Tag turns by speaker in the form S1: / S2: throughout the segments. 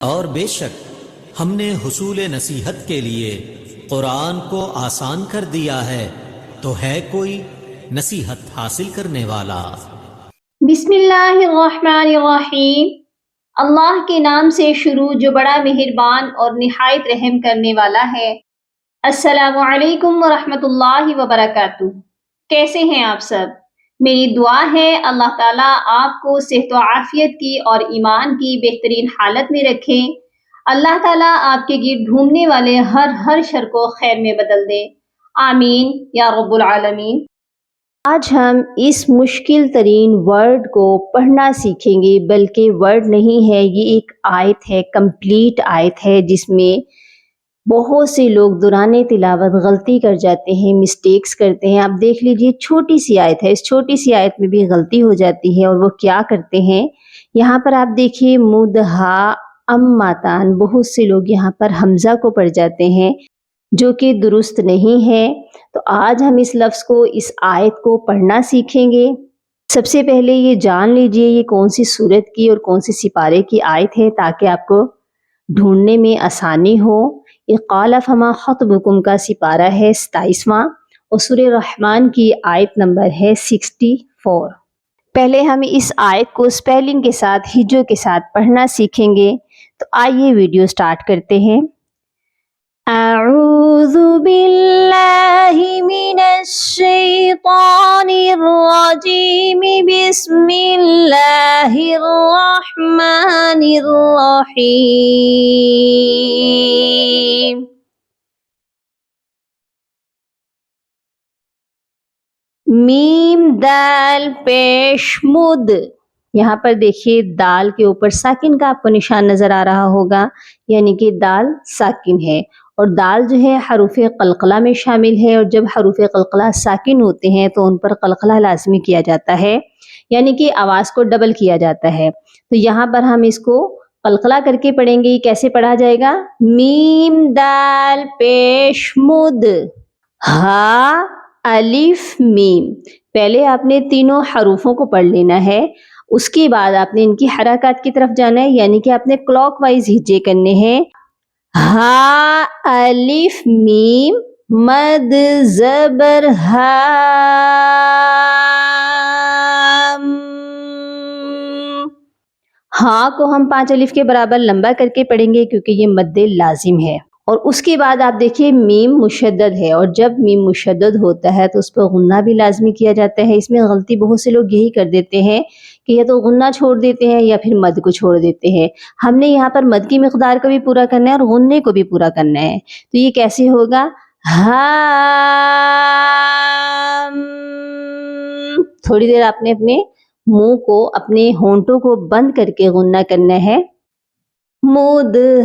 S1: اور بے شک ہم نے حصول نصیحت کے لیے قرآن کو آسان کر دیا ہے، تو ہے کوئی نصیحت حاصل کرنے والا؟
S2: بسم اللہ الرحمن الرحیم۔ اللہ کے نام سے شروع جو بڑا مہربان اور نہایت رحم کرنے والا ہے۔ السلام علیکم ورحمۃ اللہ وبرکاتہ۔ کیسے ہیں آپ سب؟ میری دعا ہے اللہ تعالیٰ آپ کو صحت و عافیت کی اور ایمان کی بہترین حالت میں رکھے۔ اللہ تعالیٰ آپ کے گرد گھومنے والے ہر شر کو خیر میں بدل دے، آمین یا رب العالمین۔ آج ہم اس مشکل ترین ورڈ کو پڑھنا سیکھیں گے، بلکہ ورڈ نہیں ہے، یہ ایک آیت ہے، کمپلیٹ آیت ہے، جس میں بہت سے لوگ دوران تلاوت غلطی کر جاتے ہیں، مسٹیکس کرتے ہیں۔ آپ دیکھ لیجئے، چھوٹی سی آیت ہے، اس چھوٹی سی آیت میں بھی غلطی ہو جاتی ہے، اور وہ کیا کرتے ہیں؟ یہاں پر آپ دیکھیے مدہا اماتان، بہت سے لوگ یہاں پر حمزہ کو پڑھ جاتے ہیں، جو کہ درست نہیں ہے۔ تو آج ہم اس لفظ کو، اس آیت کو پڑھنا سیکھیں گے۔ سب سے پہلے یہ جان لیجئے یہ کون سی سورت کی اور کون سی سپارے کی آیت ہے، تاکہ آپ کو ڈھونڈنے میں آسانی ہو۔ یہ قال فما خطبکم کا سپارہ ہے 27واں، اور سورہ رحمان کی آیت نمبر ہے 64۔ پہلے ہم اس آیت کو سپیلنگ کے ساتھ، ہجوں کے ساتھ پڑھنا سیکھیں گے۔ تو آئیے ویڈیو سٹارٹ کرتے ہیں۔ اعوذ باللہ من الشیطان الرجیم، بسم اللہ الرحمن الرحیم۔ میم دال پیش مد، یہاں پر دیکھیے دال کے اوپر ساکن کا آپ کو نشان نظر آ رہا ہوگا، یعنی کہ دال ساکن ہے، اور دال جو ہے حروف قلقلہ میں شامل ہے، اور جب حروف قلقلہ ساکن ہوتے ہیں تو ان پر قلقلہ لازمی کیا جاتا ہے، یعنی کہ آواز کو ڈبل کیا جاتا ہے۔ تو یہاں پر ہم اس کو قلقلہ کر کے پڑھیں گے۔ کیسے پڑھا جائے گا؟ میم دال پیش مد، ہا الف میم۔ پہلے آپ نے تینوں حروفوں کو پڑھ لینا ہے، اس کے بعد آپ نے ان کی حرکات کی طرف جانا ہے، یعنی کہ آپ نے کلاک وائز ہجے کرنے ہیں۔ ہا الف میم مد زبر ہا، ہاں کو ہم 5 الف کے برابر لمبا کر کے پڑھیں گے، کیونکہ یہ مد لازم ہے۔ اور اس کے بعد آپ دیکھیے میم مشدد ہے، اور جب میم مشدد ہوتا ہے تو اس پر غنہ بھی لازمی کیا جاتا ہے۔ اس میں غلطی بہت سے لوگ یہی کر دیتے ہیں کہ یا تو غنہ چھوڑ دیتے ہیں یا پھر مد کو چھوڑ دیتے ہیں۔ ہم نے یہاں پر مد کی مقدار کو بھی پورا کرنا ہے اور غنے کو بھی پورا کرنا ہے۔ تو یہ کیسے ہوگا؟ تھوڑی دیر آپ نے اپنے منہ کو، اپنے ہونٹوں کو بند کر کے غنہ کرنا ہے۔ مدہام،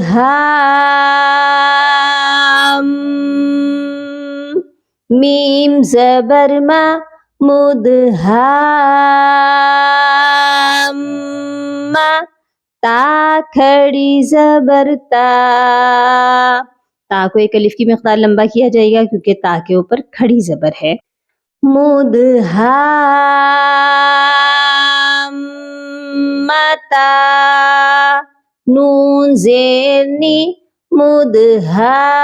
S2: میم زبر ما، مدہام، تا کھڑی زبر تا، تا کو ایک الف کی مقدار لمبا کیا جائے گا کیونکہ تا کے اوپر کھڑی زبر ہے۔ مدہام متا، نون زیر نی، مدہام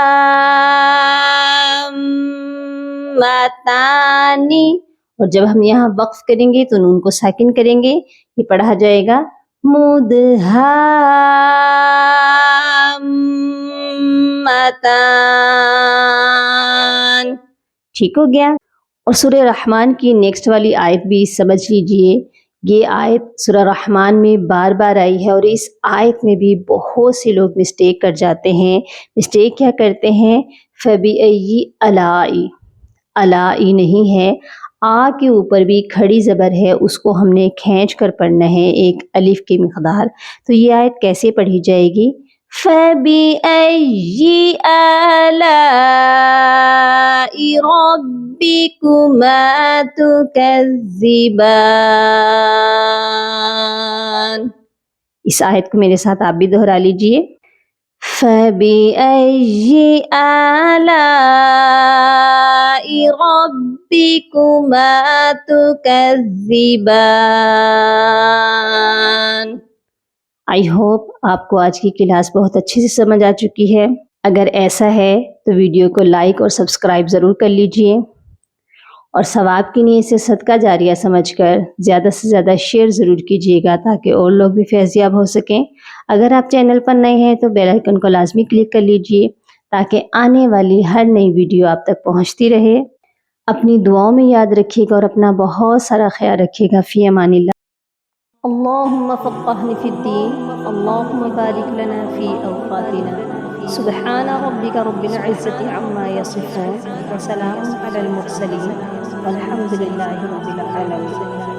S2: متانی، اور جب ہم یہاں وقف کریں گے تو نون کو ساکن کریں گے، یہ پڑھا جائے گا مدہام متان۔ ٹھیک ہو گیا؟ اور سورہ رحمان کی نیکسٹ والی آیت بھی سمجھ لیجئے۔ یہ آیت سورہ رحمان میں بار بار آئی ہے، اور اس آیت میں بھی بہت سے لوگ مسٹیک کر جاتے ہیں۔ مسٹیک کیا کرتے ہیں؟ فَبِأَيِّ آلاءِ، آلاء نہیں ہے، آ کے اوپر بھی کھڑی زبر ہے، اس کو ہم نے کھینچ کر پڑھنا ہے ایک الف کی مقدار۔ تو یہ آیت کیسے پڑھی جائے گی؟ فَبِأَيِّ آلَاءِ رَبِّكُمَا تُكَذِّبَانِ۔ اس آیت کو میرے ساتھ آپ بھی دہرا لیجئے۔ فَبِأَيِّ آلَاءِ رَبِّكُمَا تُكَذِّبَانِ۔ آئی ہوپ آپ کو آج کی کلاس بہت اچھے سے سمجھ آ چکی ہے۔ اگر ایسا ہے تو ویڈیو کو لائک اور سبسکرائب ضرور کر لیجئے، اور ثواب کی نیت سے صدقہ جاریہ سمجھ کر زیادہ سے زیادہ شیئر ضرور کیجیے گا تاکہ اور لوگ بھی فیض یاب ہو سکیں۔ اگر آپ چینل پر نئے ہیں تو بیل آئیکن کو لازمی کلک کر لیجئے تاکہ آنے والی ہر نئی ویڈیو آپ تک پہنچتی رہے۔ اپنی دعاؤں میں یاد رکھیے گا اور اپنا بہت سارا خیال رکھیے گا۔ فی امان اللہ۔ اللہم فقہنا فی الدین، اللہم بارک لنا فی اوقاتنا، سبحان ربک رب العزت عما یصفون، وسلام علی المرسلین، والحمد للہ رب العالمین۔